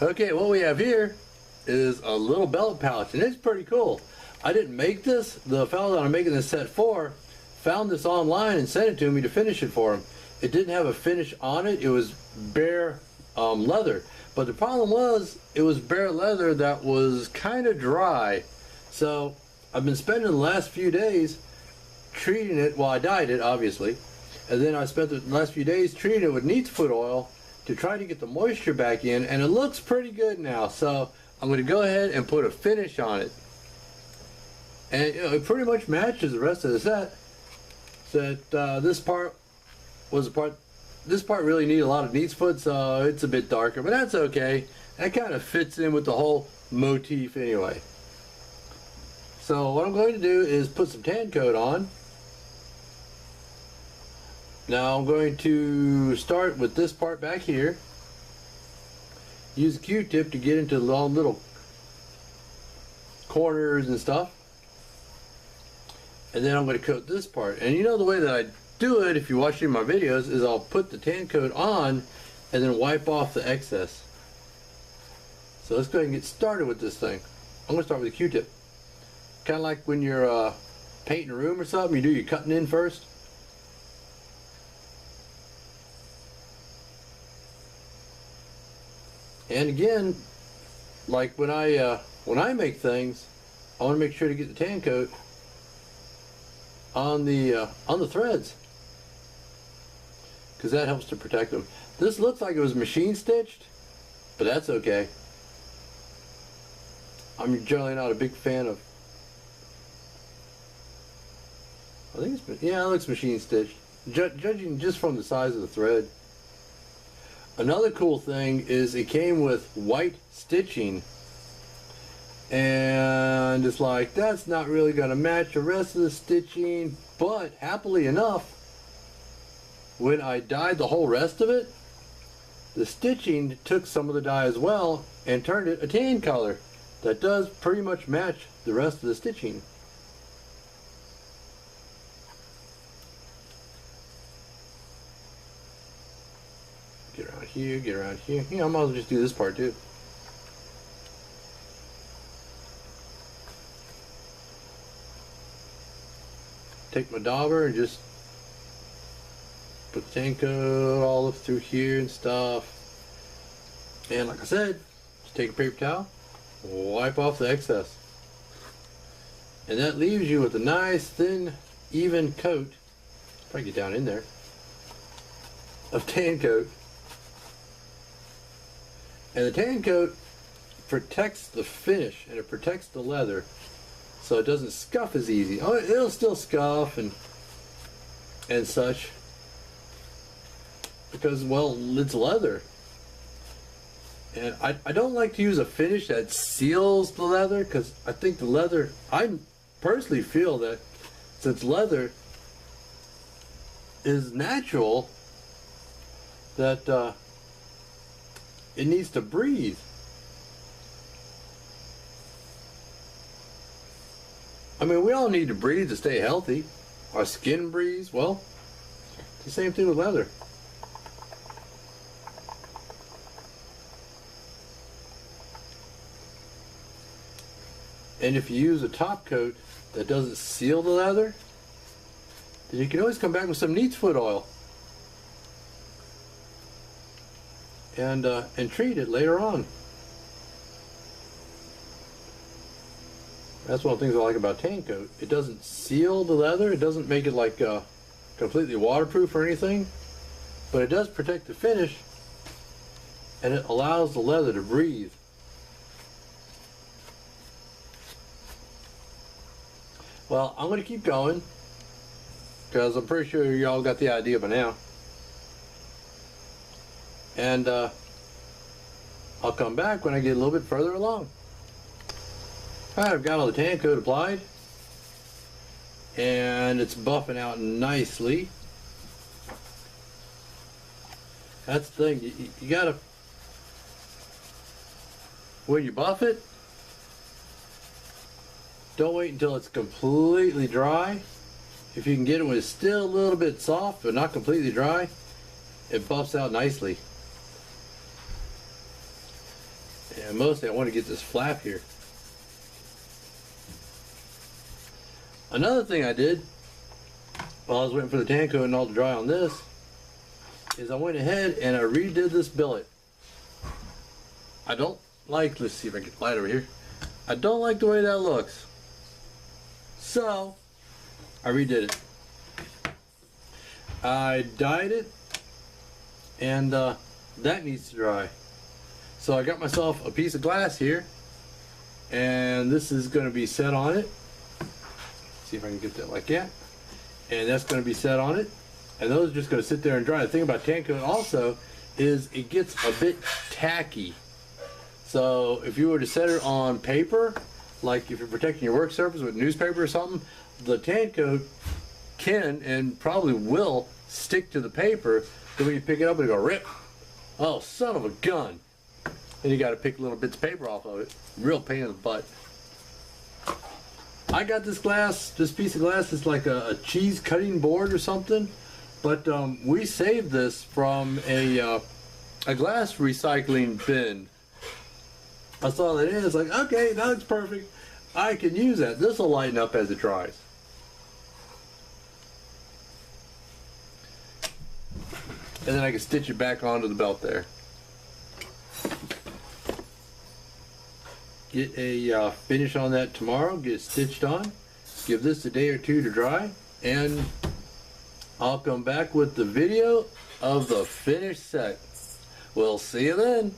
Okay, what we have here is a little belt pouch, and it's pretty cool. I didn't make this. The fellow that I'm making this set for found this online and sent it to me to finish it for him. It didn't have a finish on it. It was bare leather. But the problem was, it was bare leather that was kind of dry. So I've been spending the last few days treating it. Well, I dyed it, obviously. And then I spent the last few days treating it with neat's foot oil to try to get the moisture back in. And it looks pretty good now. So I'm going to go ahead and put a finish on it. And it pretty much matches the rest of the set. This part was a part. This part really needed a lot of neat's foot, so it's a bit darker, but that's okay. That kind of fits in with the whole motif anyway. So what I'm going to do is put some tan coat on. Now I'm going to start with this part back here. Use a Q-tip to get into the little corners and stuff. And then I'm going to coat this part. And you know the way that I do it, if you watch any of my videos, is I'll put the tan coat on and then wipe off the excess. So let's go ahead and get started with this thing. I'm going to start with a Q-tip. Kind of like when you're painting a room or something, you do your cutting in first. And again, like when I make things, I want to make sure to get the tan coat on the threads, because that helps to protect them. This looks like it was machine stitched, but that's okay. I'm generally not a big fan of. I think it's, yeah, it looks machine stitched, judging just from the size of the thread. Another cool thing is it came with white stitching, and it's like, that's not really going to match the rest of the stitching, but happily enough, when I dyed the whole rest of it, the stitching took some of the dye as well and turned it a tan color that does pretty much match the rest of the stitching. Get around here, get around here. Yeah, I might as well just do this part too. Take my dauber and just put the tan coat all up through here and stuff. And like I said, just take a paper towel, wipe off the excess. And that leaves you with a nice, thin, even coat. Probably get down in there. Of tan coat. And the tan coat protects the finish and it protects the leather, so it doesn't scuff as easy. Oh, it'll still scuff and such, because, well, it's leather. And I don't like to use a finish that seals the leather, because I think the leather, I personally feel that since leather is natural, that it needs to breathe. I mean, we all need to breathe to stay healthy. Our skin breathes. Well, it's the same thing with leather. And if you use a top coat that doesn't seal the leather, then you can always come back with some neat's foot oil and treat it later on. That's one of the things I like about tan coat. It doesn't seal the leather. It doesn't make it like completely waterproof or anything, but it does protect the finish, and it allows the leather to breathe. Well, I'm going to keep going, because I'm pretty sure y'all got the idea by now. And I'll come back when I get a little bit further along. Alright, I've got all the tan coat applied, and it's buffing out nicely. That's the thing, you gotta, when you buff it, don't wait until it's completely dry. If you can get it when it's still a little bit soft but not completely dry, it buffs out nicely. And mostly I want to get this flap here. Another thing I did while I was waiting for the tan coat and all to dry on this is I went ahead and I redid this billet. I don't like, let's see if I can get light over here. I don't like the way that looks. So I redid it. I dyed it, and that needs to dry. So I got myself a piece of glass here, and this is going to be set on it. See if I can get that like that. And that's going to be set on it. And those are just going to sit there and dry. The thing about tan coat also is it gets a bit tacky. So if you were to set it on paper, like if you're protecting your work surface with newspaper or something, the tan coat can and probably will stick to the paper. Then when you pick it up, it'll go rip. Oh, son of a gun. Then you got to pick little bits of paper off of it. Real pain in the butt. I got this piece of glass. It's like a cheese cutting board or something. But we saved this from a glass recycling bin. I saw that in. It's like, okay, that looks perfect. I can use that. This will lighten up as it dries. And then I can stitch it back onto the belt there. Get a finish on that tomorrow. Get it stitched on. Give this a day or two to dry. And I'll come back with the video of the finished set. We'll see you then.